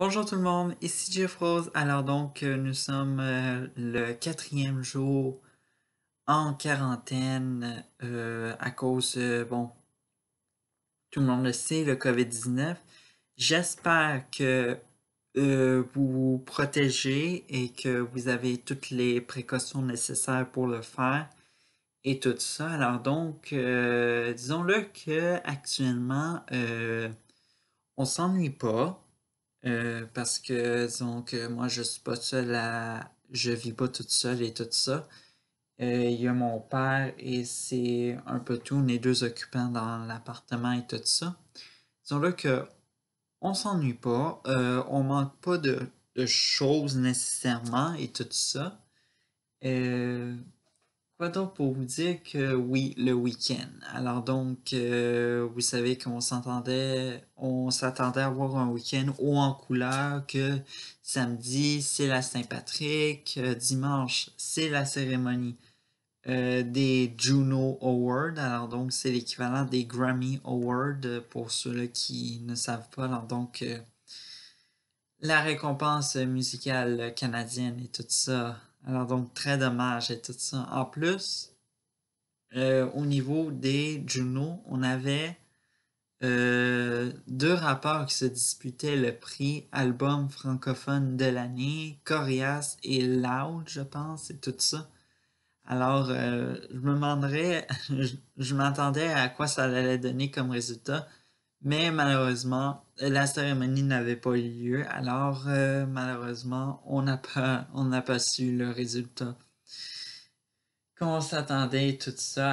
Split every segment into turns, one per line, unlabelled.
Bonjour tout le monde, ici Jeff Rose. Alors donc, nous sommes le quatrième jour en quarantaine à cause, bon, tout le monde le sait, le COVID-19. J'espère que vous vous protégez et que vous avez toutes les précautions nécessaires pour le faire et tout ça. Alors donc, disons-le que actuellement, on s'ennuie pas. Parce que, disons que moi, je suis pas seul à... Je vis pas toute seule et tout ça. Il y a mon père et c'est un peu tout. On est deux occupants dans l'appartement et tout ça. Disons-le que on s'ennuie pas. On manque pas de choses nécessairement et tout ça. Euh, Quoi d'autre pour vous dire que oui, le week-end. Alors donc, vous savez on s'attendait à avoir un week-end haut en couleur, que samedi c'est la Saint-Patrick, dimanche c'est la cérémonie des Juno Awards. Alors donc, c'est l'équivalent des Grammy Awards pour ceux-là qui ne savent pas. Alors donc, la récompense musicale canadienne et tout ça. Alors donc, très dommage et tout ça. En plus, au niveau des Juno, on avait deux rappeurs qui se disputaient le prix album francophone de l'année, Corias et Loud, je pense, et tout ça. Alors, je me demanderais, je m'attendais à quoi ça allait donner comme résultat, mais malheureusement, la cérémonie n'avait pas eu lieu. Alors, malheureusement, on n'a pas su le résultat qu'on s'attendait, tout ça.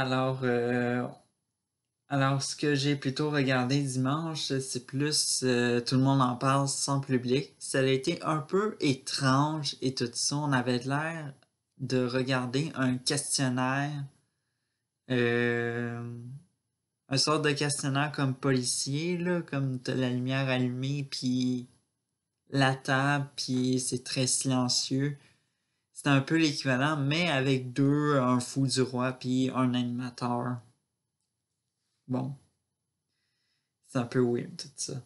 Alors, ce que j'ai plutôt regardé dimanche, c'est plus tout le monde en parle sans public. Ça a été un peu étrange et tout ça. On avait l'air de regarder un questionnaire, euh, un sorte de questionnaire comme policier, là, comme t'as la lumière allumée, puis la table, puis c'est très silencieux. C'était un peu l'équivalent, mais avec deux, un fou du roi, puis un animateur. Bon, c'est un peu weird tout ça.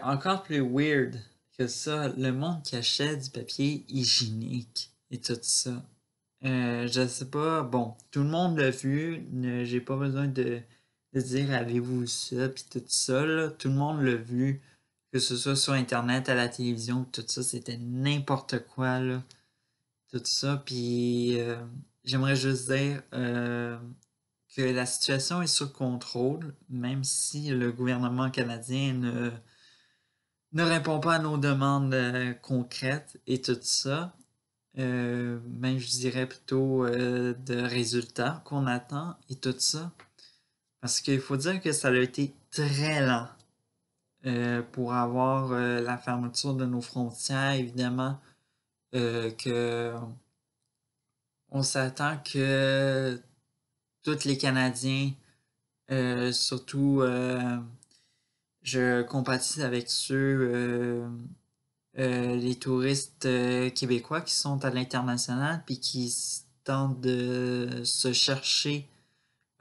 Encore plus weird que ça, le monde qui achète du papier hygiénique et tout ça. Je sais pas, bon, tout le monde l'a vu, j'ai pas besoin de dire avez-vous vu ça, puis tout ça, là, tout le monde l'a vu, que ce soit sur Internet, à la télévision, tout ça, c'était n'importe quoi, là, tout ça, puis j'aimerais juste dire que la situation est sous contrôle, même si le gouvernement canadien ne répond pas à nos demandes concrètes et tout ça. Même je dirais plutôt de résultats qu'on attend et tout ça. Parce qu'il faut dire que ça a été très lent pour avoir la fermeture de nos frontières. Évidemment, que on s'attend que tous les Canadiens, surtout je compatis avec ceux les touristes québécois qui sont à l'international puis qui tentent de se chercher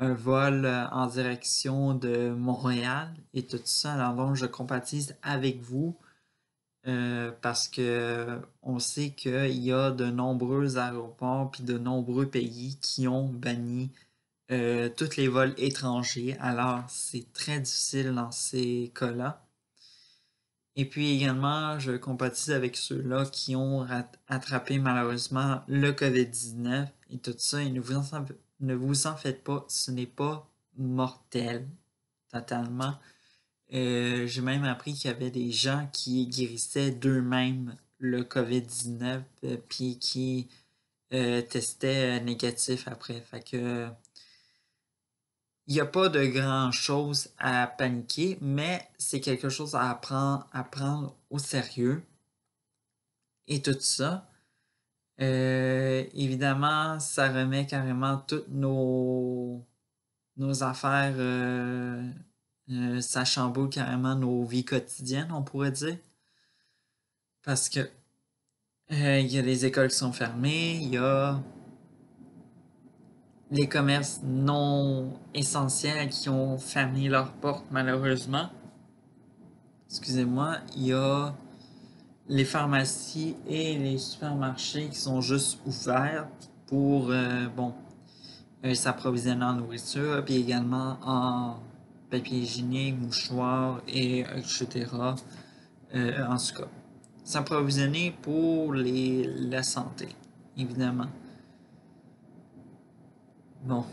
un vol en direction de Montréal et tout ça. Alors donc, je compatise avec vous parce que on sait qu'il y a de nombreux aéroports puis de nombreux pays qui ont banni tous les vols étrangers. Alors, c'est très difficile dans ces cas-là. Et puis également, je compatis avec ceux-là qui ont attrapé malheureusement le COVID-19 et tout ça. Et ne vous en faites pas, ce n'est pas mortel totalement. J'ai même appris qu'il y avait des gens qui guérissaient d'eux-mêmes le COVID-19 puis qui testaient négatif après. Fait que il n'y a pas de grand-chose à paniquer, mais c'est quelque chose à prendre au sérieux et tout ça. Évidemment, ça remet carrément toutes nos affaires, ça chamboule carrément nos vies quotidiennes, on pourrait dire. Parce que il y a les écoles qui sont fermées, il y a les commerces non essentiels qui ont fermé leurs portes malheureusement. excusez-moi, il y a les pharmacies et les supermarchés qui sont juste ouverts pour, s'approvisionner en nourriture, puis également en papier hygiénique, mouchoirs, et etc. En tout cas, s'approvisionner pour la santé, évidemment. Bon,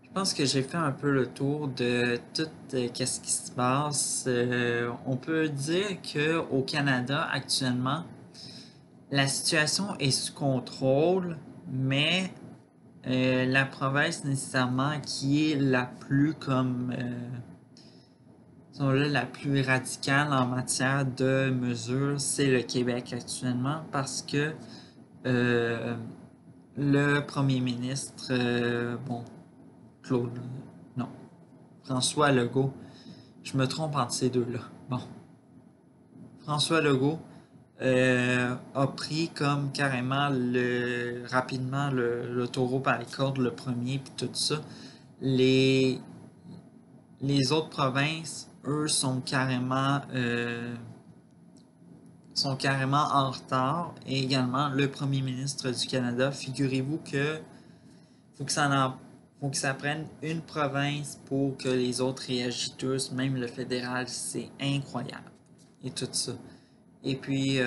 je pense que j'ai fait un peu le tour de tout qu'est-ce qui se passe. On peut dire que au Canada actuellement, la situation est sous contrôle, mais la province nécessairement qui est la plus la plus radicale en matière de mesures, c'est le Québec actuellement parce que euh, le premier ministre, Claude, non, François Legault, je me trompe entre ces deux-là. Bon, François Legault a pris comme carrément rapidement le taureau par les cordes, le premier, puis tout ça. Les, les autres provinces, eux, sont carrément en retard. Et également, le premier ministre du Canada, figurez-vous que faut que ça en, faut que ça prenne une province pour que les autres réagissent tous, même le fédéral, c'est incroyable. Et tout ça. Et puis,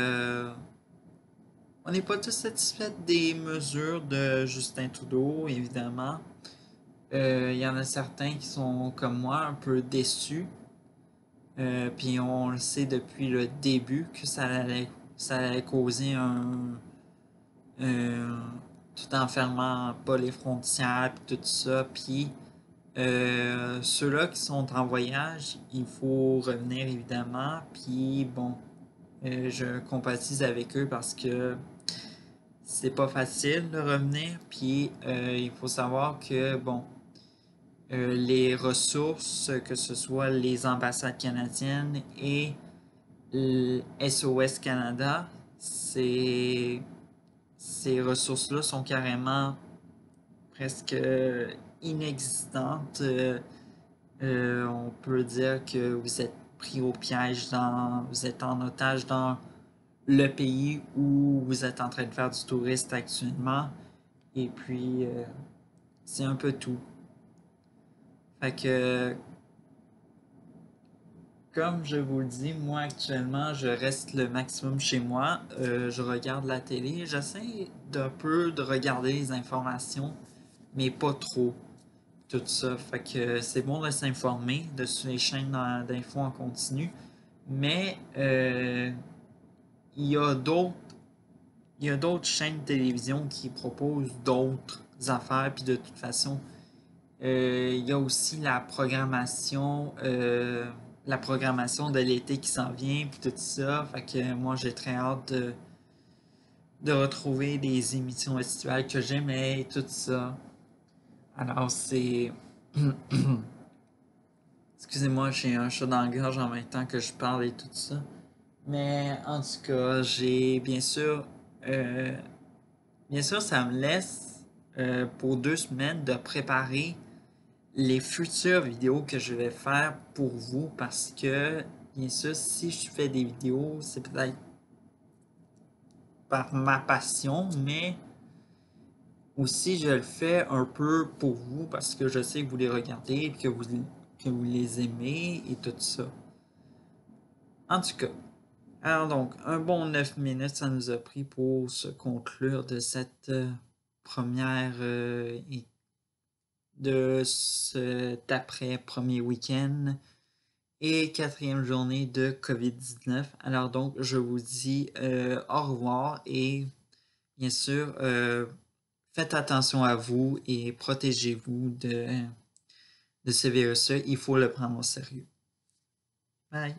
on n'est pas tous satisfaits des mesures de Justin Trudeau, évidemment. Il y en a certains qui sont, comme moi, un peu déçus. Puis on le sait depuis le début que ça allait causer un- tout en fermant pas les frontières puis tout ça. Puis ceux-là qui sont en voyage, il faut revenir évidemment. Puis bon, je compatis avec eux parce que c'est pas facile de revenir. Puis il faut savoir que bon, les ressources, que ce soit les ambassades canadiennes et le SOS Canada, ces ressources-là sont carrément presque inexistantes. On peut dire que vous êtes pris au piège vous êtes en otage dans le pays où vous êtes en train de faire du touriste actuellement. Et puis, c'est un peu tout. Fait que, comme je vous le dis, moi actuellement, je reste le maximum chez moi. Je regarde la télé. J'essaie d'un peu de regarder les informations, mais pas trop. Tout ça. Fait que c'est bon de s'informer de sur les chaînes d'infos en continu. Mais il y a d'autres il y a d'autres chaînes de télévision qui proposent d'autres affaires. Puis de toute façon, il y a aussi la programmation de l'été qui s'en vient, puis tout ça. Fait que moi, j'ai très hâte de retrouver des émissions estivales que j'aimais et tout ça. Alors, c'est. Excusez-moi, j'ai un chat dans la gorge en même temps que je parle et tout ça. Mais en tout cas, j'ai euh, bien sûr, ça me laisse pour 2 semaines de préparer les futures vidéos que je vais faire pour vous parce que, bien sûr, si je fais des vidéos, c'est peut-être par ma passion, mais aussi je le fais un peu pour vous parce que je sais que vous les regardez et que vous les aimez et tout ça. En tout cas, alors donc, un bon 9 minutes, ça nous a pris pour se conclure de cette première de cet après-premier week-end et quatrième journée de COVID-19. Alors donc, je vous dis au revoir et bien sûr, faites attention à vous et protégez-vous de ce virus-là. Il faut le prendre au sérieux. Bye!